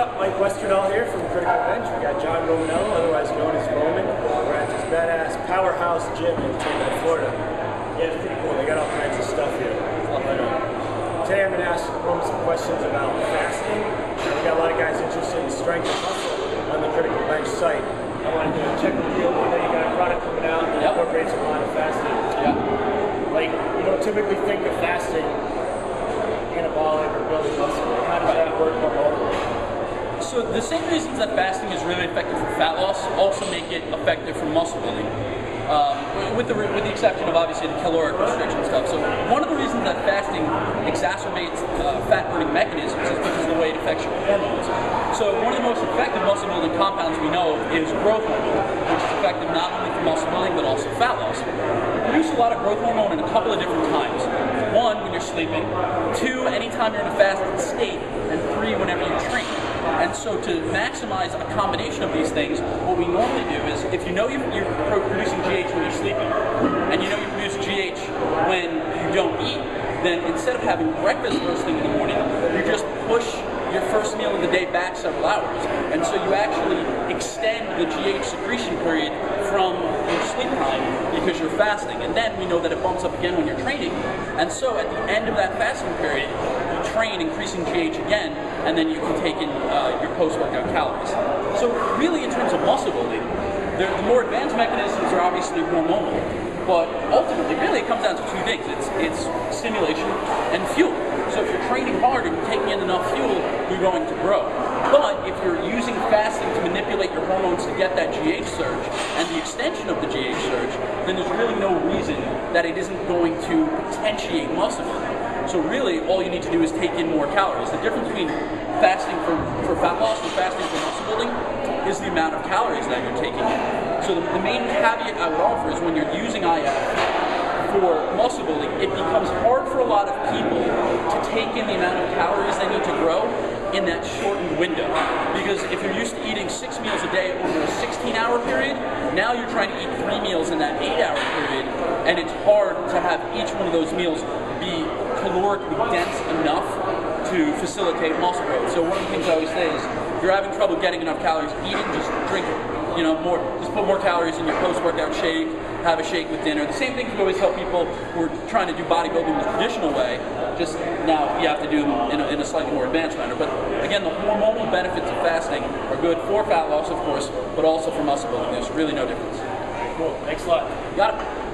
up? Mike Westerdahl here from Critical Bench. We got John Romanello, otherwise known as Roman. We're at this badass powerhouse gym in Tampa, Florida. Yeah, it's pretty cool. They got all kinds of stuff here. Today I'm going to ask Roman some questions about fasting. We got a lot of guys interested in strength and muscle on the Critical Bench site. I wanted to check with you. I know you got a product coming out that incorporates a lot of fasting. Like, you don't typically think of fasting anabolic or building muscle. How does that work hormonally? So the same reasons that fasting is really effective for fat loss also make it effective for muscle building, with the exception of obviously the caloric restriction stuff. So one of the reasons that fasting exacerbates fat burning mechanisms is because of the way it affects your hormones. So one of the most effective muscle building compounds we know is growth hormone, which is effective not only for muscle building but also fat loss. We produce a lot of growth hormone in a couple of different times. One, when you're sleeping. Two, anytime you're in a fasted state. And three, whenever you train. And so to maximize a combination of these things, what we normally do is, if you know you're producing GH when you're sleeping, and you know you produce GH when you don't eat, then instead of having breakfast first thing in the morning, you just push your first meal of the day back several hours. And so you actually extend the GH secretion period from your sleep time because you're fasting. And then we know that it bumps up again when you're training. And so at the end of that fasting period, you train increasing GH again, and then you can take in your post-workout calories. So really in terms of muscle building, the more advanced mechanisms are obviously hormonal. But ultimately, really, it comes down to two things. It's stimulation and fuel. So if you're training hard and you're taking in enough fuel, you're going to grow. But if you're using fasting to manipulate your hormones to get that GH surge and the extension of the GH surge, then there's really no reason that it isn't going to potentiate muscle building. So really, all you need to do is take in more calories. The difference between fasting for fat loss and fasting for muscle building is the amount of calories that you're taking in. So the main caveat I would offer is when you're using IF for muscle building, it becomes hard for a lot of people to take in the amount of calories they need to grow in that shortened window. Because if you're used to eating 6 meals a day over a 16-hour period, now you're trying to eat 3 meals in that 8-hour period, and it's hard to have each one of those meals be calorically dense enough to facilitate muscle growth. So one of the things I always say is, if you're having trouble getting enough calories eating, just drink more. Just put more calories in your post-workout shake. Have a shake with dinner. The same thing we always tell people who are trying to do bodybuilding the traditional way. Just now you have to do them in a slightly more advanced manner. But again, the hormonal benefits of fasting are good for fat loss, of course, but also for muscle building. There's really no difference. Cool. Thanks a lot. Got it.